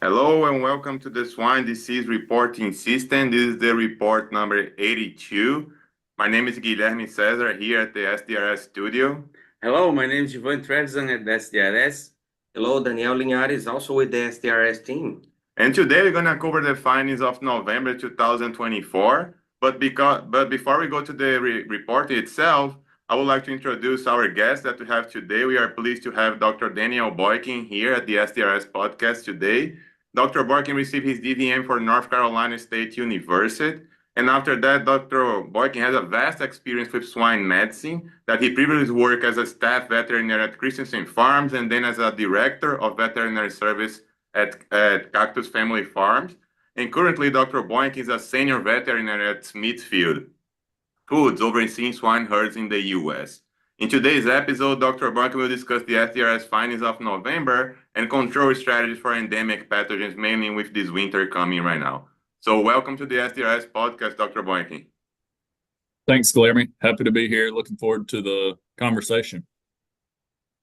Hello and welcome to the Swine Disease Reporting System. This is the report number 82. My name is Guilherme Cesar here at the SDRS studio. Hello, my name is Ivan Trevisan at the SDRS. Hello, Daniel Linhares, also with the SDRS team. And today we're going to cover the findings of November 2024. But before we go to the report itself, I would like to introduce our guest that we have today. We are pleased to have Dr. Daniel Boykin here at the SDRS podcast today. Dr. Boykin received his DVM for North Carolina State University. And after that, Dr. Boykin has a vast experience with swine medicine that he previously worked as a staff veterinarian at Christensen Farms and then as a director of veterinary service at Cactus Family Farms. And currently, Dr. Boykin is a senior veterinarian at Smithfield Foods, overseeing swine herds in the U.S. In today's episode, Dr. Boykin will discuss the SDRS findings of November and control strategies for endemic pathogens, mainly with this winter coming right now. So welcome to the SDRS podcast, Dr. Boykin. Thanks, Guilherme. Happy to be here. Looking forward to the conversation.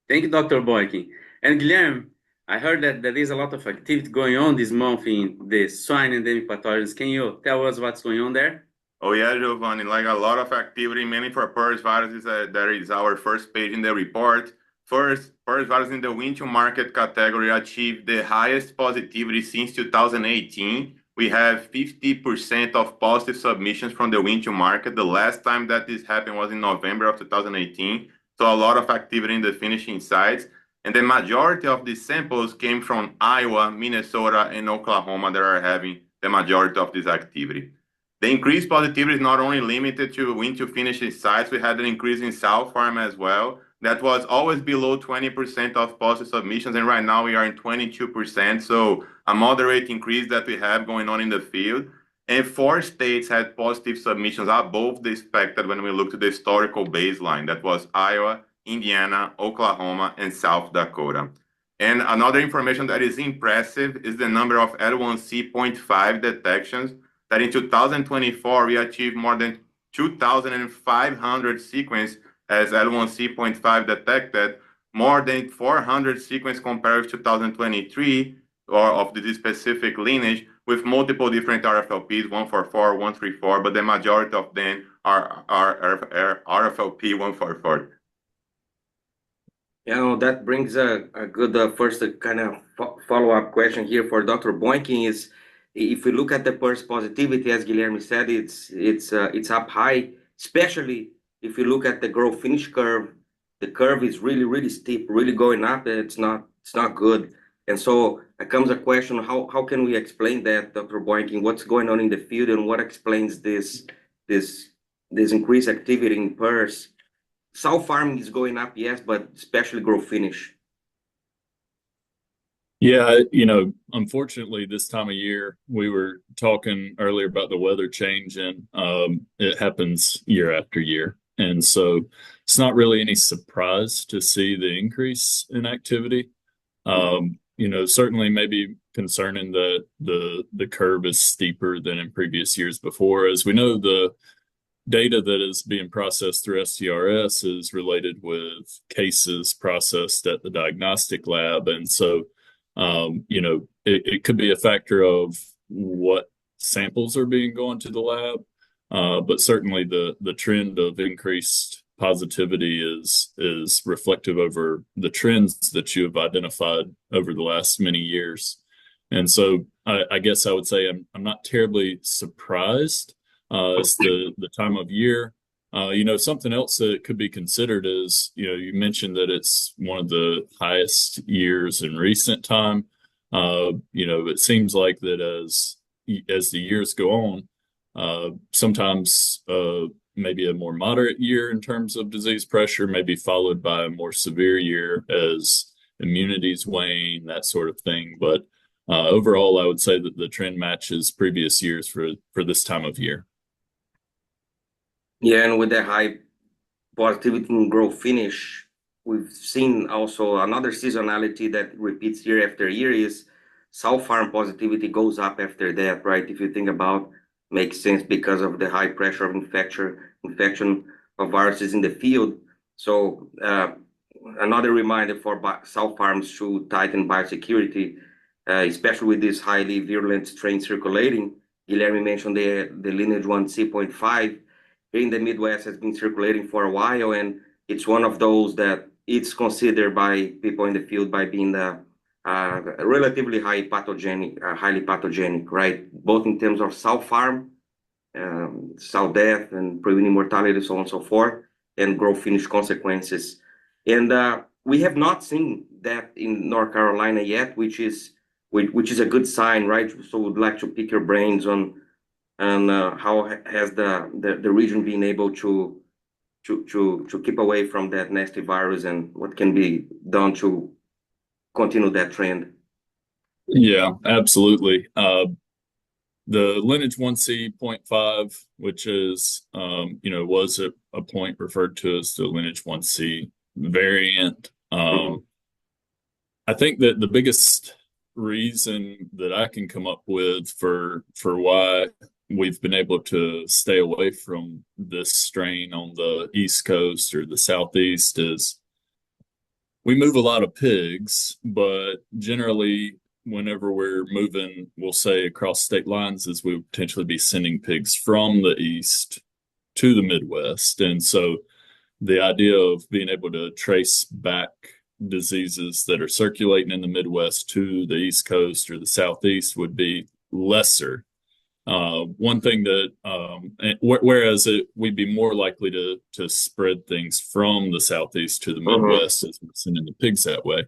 Thank you, Dr. Boykin. And Guilherme, I heard that there is a lot of activity going on this month in the swine endemic pathogens. Can you tell us what's going on there? Oh yeah, Giovanni, like a lot of activity, mainly for PRRS viruses. That is our first page in the report. First, PRRS virus in the winter market category achieved the highest positivity since 2018. We have 50% of positive submissions from the winter market. The last time that this happened was in November of 2018. So a lot of activity in the finishing sites. And the majority of these samples came from Iowa, Minnesota, and Oklahoma that are having the majority of this activity. The increased positivity is not only limited to winter finishing sites. We had an increase in South Farm as well. That was always below 20% of positive submissions, and right now we are in 22%. So a moderate increase that we have going on in the field. And 4 states had positive submissions above the expected when we look to the historical baseline. That was Iowa, Indiana, Oklahoma, and South Dakota. And another information that is impressive is the number of L1C.5 detections, that in 2024, we achieved more than 2,500 sequence as L1C.5 detected, more than 400 sequence compared to 2023 or of this specific lineage with multiple different RFLPs, 144, 134, but the majority of them are RFLP 144. That brings a good first kind of follow-up question here for Dr. Boykin is, if we look at the PRRS positivity, as Guilherme said, it's up high, especially if you look at the growth finish curve. The curve is really, really steep, really going up. It's not good. And so it comes a question, how can we explain that, Dr. Boykin? What's going on in the field and what explains this increased activity in PRRS? South Farm is going up, yes, but especially growth finish. Yeah, unfortunately, this time of year, we were talking earlier about the weather change, and it happens year after year. And so it's not really any surprise to see the increase in activity. Certainly maybe concerning that the curve is steeper than in previous years before. As we know, the data that is being processed through SDRS is related with cases processed at the diagnostic lab. And so it could be a factor of what samples are being going to the lab, but certainly the trend of increased positivity is reflective over the trends that you have identified over the last many years. And so I guess I would say I'm not terribly surprised. It's the time of year. Something else that could be considered is, you mentioned that it's one of the highest years in recent time. It seems like that as the years go on, sometimes maybe a more moderate year in terms of disease pressure may be followed by a more severe year as immunities wane, that sort of thing. But overall, I would say that the trend matches previous years for this time of year. Yeah, and with the high positivity in growth finish, we've seen also another seasonality that repeats year after year is South Farm positivity goes up after that, right? If you think about, makes sense because of the high pressure of infection of viruses in the field. So another reminder for South Farms to tighten biosecurity. especially with this highly virulent strain circulating. Guilherme mentioned the lineage 1C.5 here in the Midwest has been circulating for a while, and it's one of those that it's considered by people in the field by being relatively highly pathogenic, right? Both in terms of sow farm, sow death, and preventing mortality, so on and so forth, and growth finish consequences. And we have not seen that in North Carolina yet, which is a good sign, right? So we'd like to pick your brains on how has the region been able to keep away from that nasty virus, and what can be done to continue that trend. Yeah, absolutely. The lineage 1C.5, which is, was at a point referred to as the lineage 1C variant. I think that the biggest reason that I can come up with for why we've been able to stay away from this strain on the East Coast or the Southeast is we move a lot of pigs, but generally whenever we're moving, we'll say across state lines, is we would potentially be sending pigs from the East to the Midwest. And so the idea of being able to trace back diseases that are circulating in the Midwest to the East Coast or the Southeast would be lesser. One thing that, whereas we'd be more likely to spread things from the Southeast to the Midwest as we're sending the pigs that way.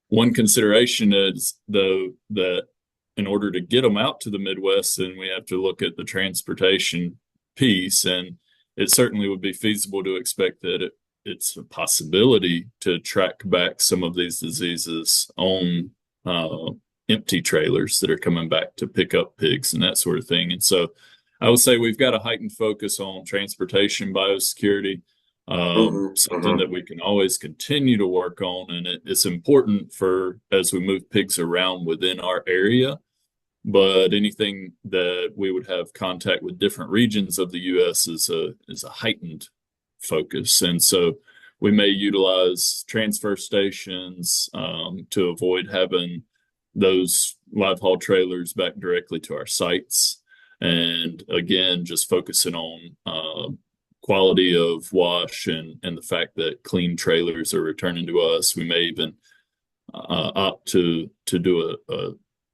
One consideration is, though, that in order to get them out to the Midwest, then we have to look at the transportation piece, and it certainly would be feasible to expect that it's a possibility to track back some of these diseases on empty trailers that are coming back to pick up pigs and that sort of thing. And so I would say we've got a heightened focus on transportation biosecurity, something that we can always continue to work on. And it's important for as we move pigs around within our area, but anything that we would have contact with different regions of the U.S. is a heightened focus. And so we may utilize transfer stations to avoid having those live haul trailers back directly to our sites. And again, just focusing on quality of wash and the fact that clean trailers are returning to us. We may even opt to do a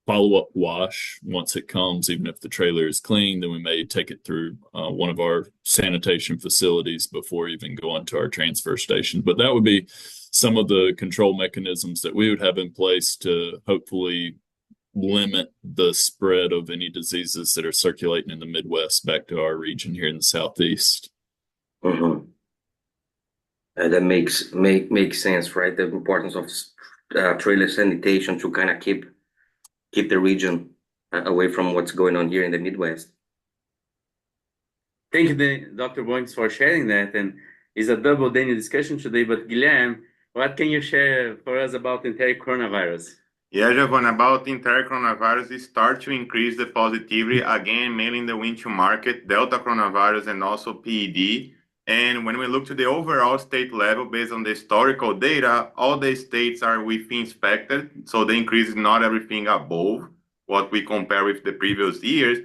follow-up wash once it comes, even if the trailer is clean, then we may take it through one of our sanitation facilities before even going to our transfer station. But that would be some of the control mechanisms that we would have in place to hopefully limit the spread of any diseases that are circulating in the Midwest back to our region here in the Southeast. That makes sense, right? The importance of trailer sanitation to kind of keep the region away from what's going on here in the Midwest. Thank you, Dr. Boykin, for sharing that. And it's a double Daniel discussion today, but Guilherme, what can you share for us about enteric coronavirus? Yeah, Giovanni, about enteric coronavirus, it starts to increase the positivity, again, mainly in the winter market, Delta coronavirus, and also PED. And when we look to the overall state level, based on the historical data, all the states are within expected. So the increase is not everything above what we compare with the previous years,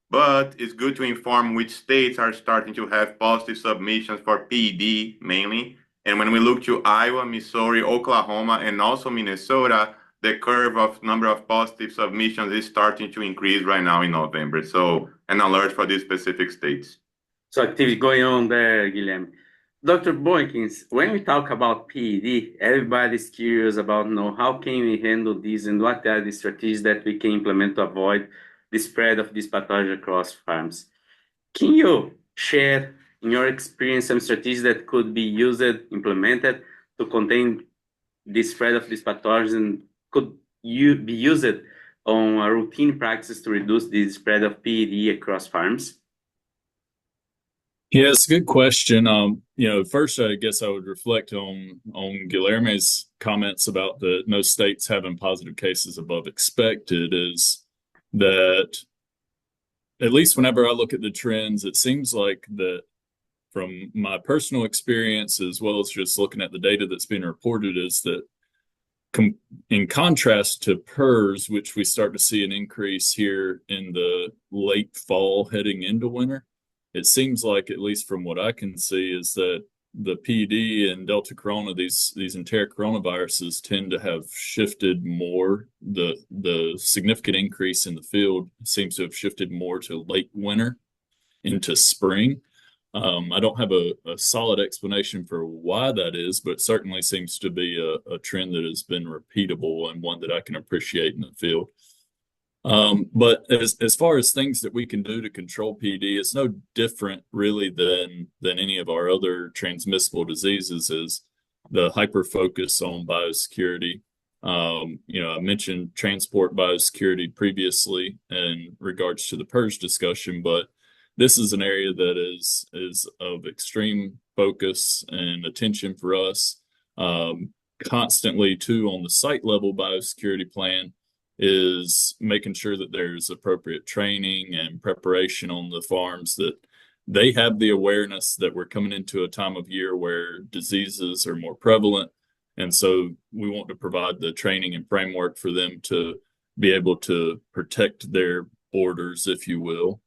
but it's good to inform which states are starting to have positive submissions for PED mainly. And when we look to Iowa, Missouri, Oklahoma, and also Minnesota, the curve of number of positive submissions is starting to increase right now in November. So an alert for these specific states. So activity going on there, Guilherme. Dr. Boykin, when we talk about PED, everybody's curious about how can we handle this and what are the strategies that we can implement to avoid the spread of this pathogen across farms. Can you share, in your experience, some strategies that could be implemented to contain the spread of this pathogen? Could you be used on a routine practice to reduce the spread of PED across farms? Yeah, it's a good question. First, I guess I would reflect on Guilherme's comments about the no states having positive cases above expected, is that at least whenever I look at the trends, it seems like that from my personal experience, as well as just looking at the data that's being reported, is that in contrast to PRRS, which we start to see an increase here in the late fall heading into winter, it seems like, at least from what I can see, is that the PD and Delta Corona, these enteric coronaviruses tend to have shifted more. The significant increase in the field seems to have shifted more to late winter into spring. I don't have a solid explanation for why that is, but it certainly seems to be a trend that has been repeatable and one that I can appreciate in the field. But as far as things that we can do to control PD, it's no different really than any of our other transmissible diseases. Is the hyper focus on biosecurity. I mentioned transport biosecurity previously in regards to the PRRS discussion, but this is an area that is of extreme focus and attention for us. Constantly, too, on the site level biosecurity plan is making sure that there's appropriate training and preparation on the farms, that they have the awareness that we're coming into a time of year where diseases are more prevalent. And so we want to provide the training and framework for them to be able to protect their orders, if you will.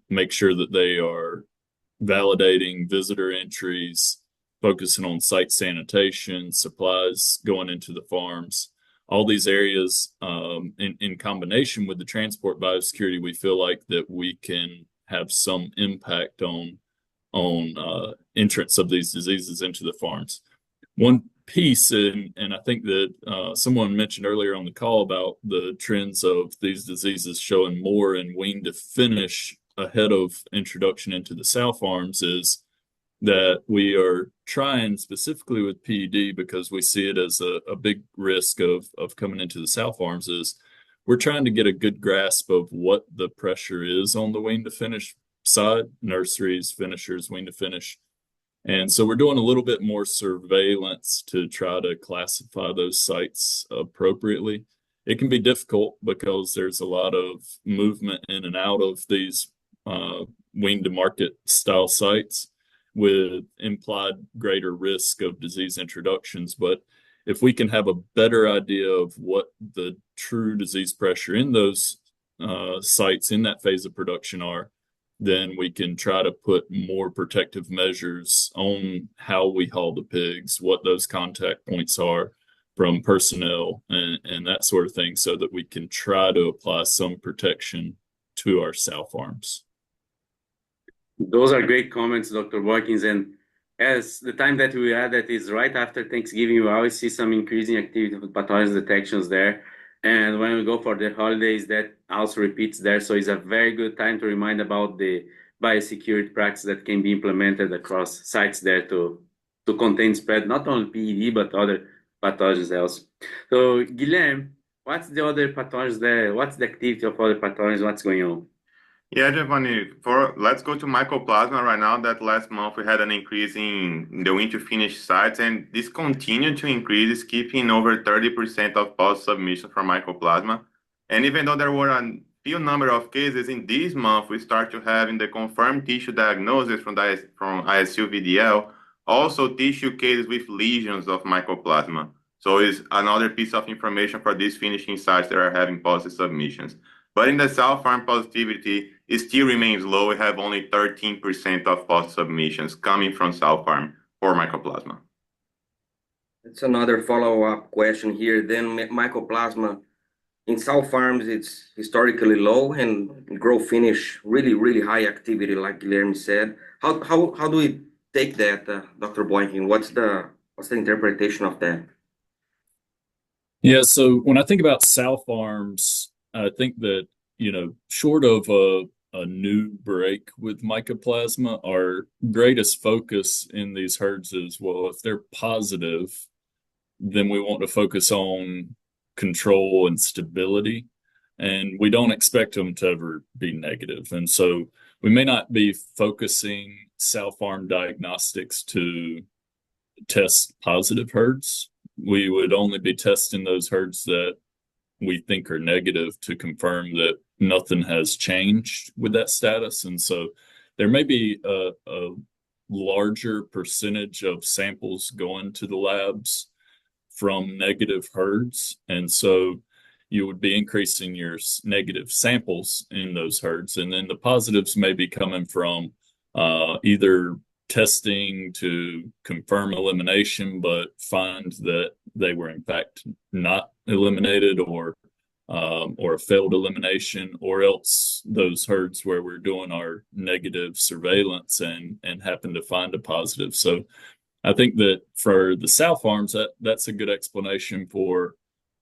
Make sure that they are validating visitor entries, focusing on site sanitation, supplies going into the farms. All these areas, in combination with the transport biosecurity, we feel like that we can have some impact on entrance of these diseases into the farms. One piece, and I think that someone mentioned earlier on the call about the trends of these diseases showing more in wean to finish ahead of introduction into the sow farms, is that we are trying specifically with PED, because we see it as a big risk of coming into the sow farms, is we're trying to get a good grasp of what the pressure is on the wean to finish side, nurseries, finishers, wean to finish. And so we're doing a little bit more surveillance to try to classify those sites appropriately. It can be difficult because there's a lot of movement in and out of these wean to market style sites, with implied greater risk of disease introductions. But if we can have a better idea of what the true disease pressure in those sites in that phase of production are, then we can try to put more protective measures on how we haul the pigs, what those contact points are from personnel and that sort of thing, so that we can try to apply some protection to our sow farms. Those are great comments, Dr. Boykin. And as the time that we are, that is right after Thanksgiving, we always see some increasing activity of pathogen detections there. And when we go for the holidays, that also repeats there. So it's a very good time to remind about the biosecurity practice that can be implemented across sites there to contain spread, not only PED, but other pathogens else. So, Guilherme, what's the other pathogens there? What's the activity of other pathogens? What's going on? Yeah, Giovanni, let's go to mycoplasma right now. That last month we had an increase in the winter finish sites, and this continued to increase, keeping over 30% of post submission for mycoplasma. And even though there were a few number of cases in this month, we start to have in the confirmed tissue diagnosis from ISU VDL, also tissue cases with lesions of mycoplasma. So it's another piece of information for these finishing sites that are having positive submissions. But in the sow farm positivity, it still remains low. We have only 13% of post submissions coming from sow farm for mycoplasma. It's another follow-up question here. Then mycoplasma in sow farms, it's historically low, and grow finish really, really high activity, like Guilherme said. How do we take that, Dr. Boykin? What's the interpretation of that? Yeah, so when I think about sow farms, I think that, short of a new break with mycoplasma, our greatest focus in these herds is, well, if they're positive, then we want to focus on control and stability, and we don't expect them to ever be negative. And so we may not be focusing sow farm diagnostics to test positive herds. We would only be testing those herds that we think are negative to confirm that nothing has changed with that status. And so there may be a larger percentage of samples going to the labs from negative herds. And so you would be increasing your negative samples in those herds. And then the positives may be coming from either testing to confirm elimination, but find that they were in fact not eliminated, or a failed elimination, or else those herds where we're doing our negative surveillance and happen to find a positive. So I think that for the sow farms, that's a good explanation for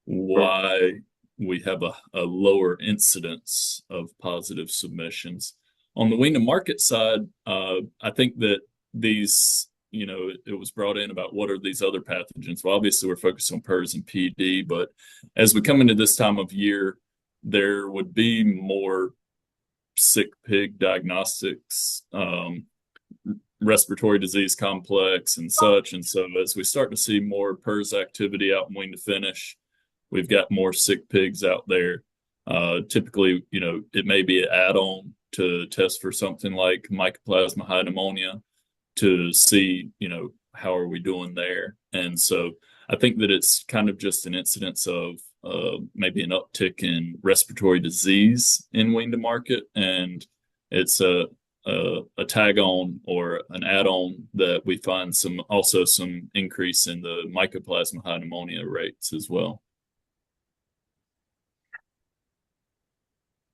why we have a lower incidence of positive submissions. On the wean to market side, I think that these, it was brought in about what are these other pathogens. Well, obviously we're focused on PRRS and PD, but as we come into this time of year, there would be more sick pig diagnostics, respiratory disease complex and such. And so as we start to see more PRRS activity out in wean to finish, we've got more sick pigs out there. Typically, it may be an add-on to test for something like Mycoplasma high pneumonia to see, how are we doing there? And so I think that it's kind of just an incidence of maybe an uptick in respiratory disease in wean to market, and it's a tag on or an add-on that we find some increase in the Mycoplasma high pneumonia rates as well.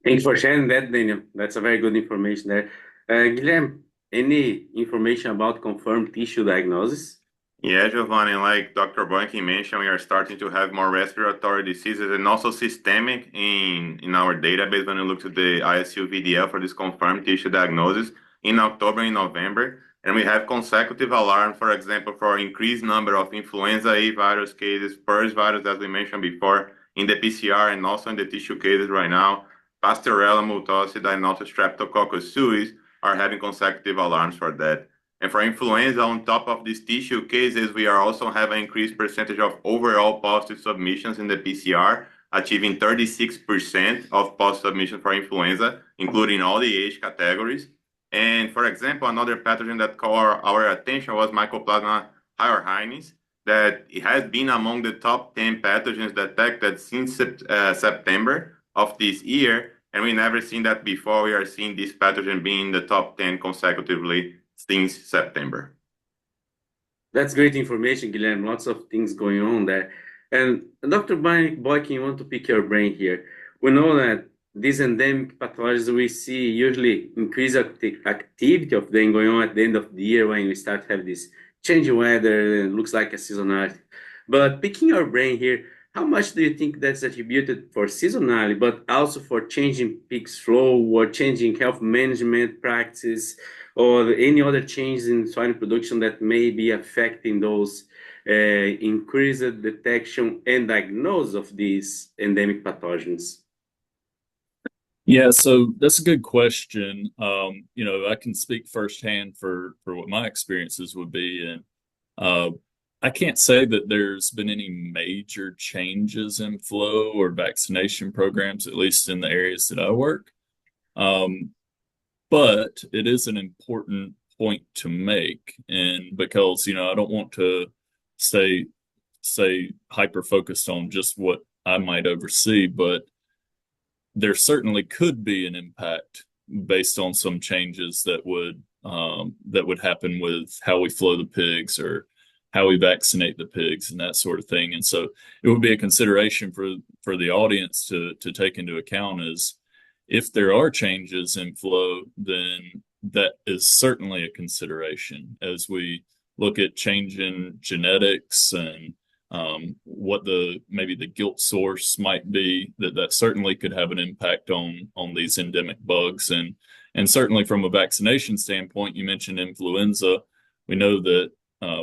Thanks for sharing that, Daniel. That's a very good information there. Guilherme, any information about confirmed tissue diagnosis? Yeah, Giovanni, like Dr. Boykin mentioned, we are starting to have more respiratory diseases and also systemic in our database when we look to the ISU VDL for this confirmed tissue diagnosis in October and November. And we have consecutive alarms, for example, for increased number of influenza A virus cases, PRRS virus, as we mentioned before, in the PCR and also in the tissue cases right now. Pasteurella multocida and also Streptococcus suis are having consecutive alarms for that. And for influenza, on top of these tissue cases, we are also having an increased percentage of overall positive submissions in the PCR, achieving 36% of positive submissions for influenza, including all the age categories. And for example, another pathogen that caught our attention was Mycoplasma hyoarrhines, that it has been among the top 10 pathogens detected since September of this year. And we never seen that before. We are seeing this pathogen being in the top 10 consecutively since September. That's great information, Guilherme. Lots of things going on there. And Dr. Boykin, I want to pick your brain here. We know that these endemic pathogens we see usually increase activity of them going on at the end of the year when we start to have this change in weather and it looks like a seasonality. But picking your brain here, how much do you think that's attributed for seasonality, but also for changing pigs flow or changing health management practices or any other changes in swine production that may be affecting those increased detection and diagnosis of these endemic pathogens? Yeah, so that's a good question. I can speak firsthand for what my experiences would be, and I can't say that there's been any major changes in flow or vaccination programs, at least in the areas that I work. But it is an important point to make, and because, I don't want to stay hyper focused on just what I might oversee, but there certainly could be an impact based on some changes that would happen with how we flow the pigs or how we vaccinate the pigs and that sort of thing. And so it would be a consideration for the audience to take into account is if there are changes in flow, then that is certainly a consideration as we look at changing genetics and what maybe the guilt source might be, that certainly could have an impact on these endemic bugs. And certainly from a vaccination standpoint, you mentioned influenza. We know that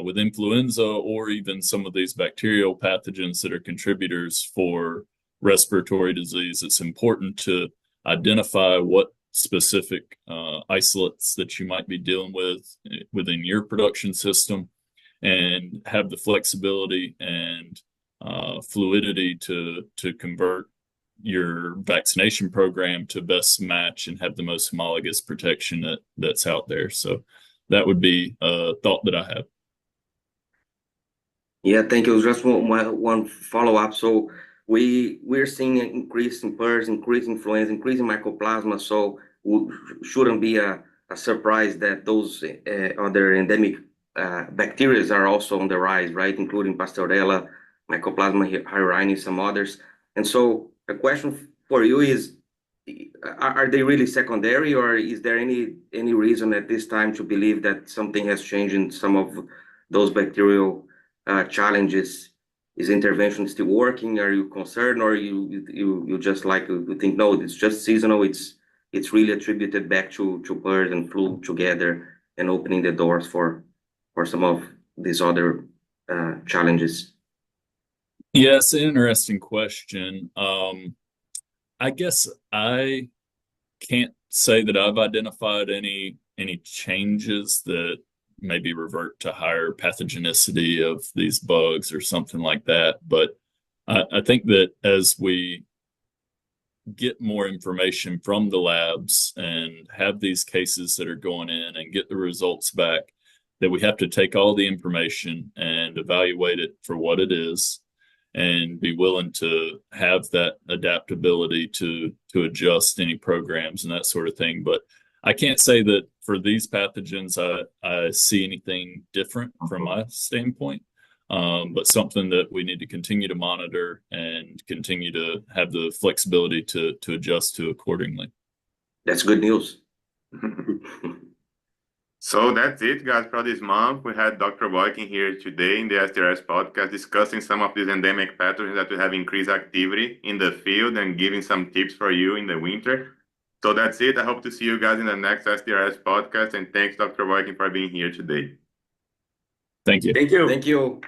with influenza or even some of these bacterial pathogens that are contributors for respiratory disease, it's important to identify what specific isolates that you might be dealing with within your production system and have the flexibility and fluidity to convert your vaccination program to best match and have the most homologous protection that's out there. So that would be a thought that I have. Yeah, thank you. Just one follow-up. So we're seeing an increase in PRRS, increase in influenza, increase in mycoplasma. So shouldn't be a surprise that those other endemic bacteria are also on the rise, right? Including Pasteurella, Mycoplasma hyraini, some others. And so a question for you is, are they really secondary, or is there any reason at this time to believe that something has changed in some of those bacterial challenges? Is intervention still working? Are you concerned, or you just like you think no, it's just seasonal? It's really attributed back to PRRS and flu together and opening the doors for some of these other challenges. Yeah, it's an interesting question. I guess I can't say that I've identified any changes that maybe revert to higher pathogenicity of these bugs or something like that. But I think that as we get more information from the labs and have these cases that are going in and get the results back, that we have to take all the information and evaluate it for what it is and be willing to have that adaptability to adjust any programs and that sort of thing. But I can't say that for these pathogens I see anything different from my standpoint, but something that we need to continue to monitor and continue to have the flexibility to adjust to accordingly. That's good news. So that's it, guys, for this month. We had Dr. Boykin here today in the SDRS podcast discussing some of these endemic pathogens that will have increased activity in the field and giving some tips for you in the winter. So that's it. I hope to see you guys in the next SDRS podcast. And thanks, Dr. Boykin, for being here today. Thank you. Thank you. Thank you.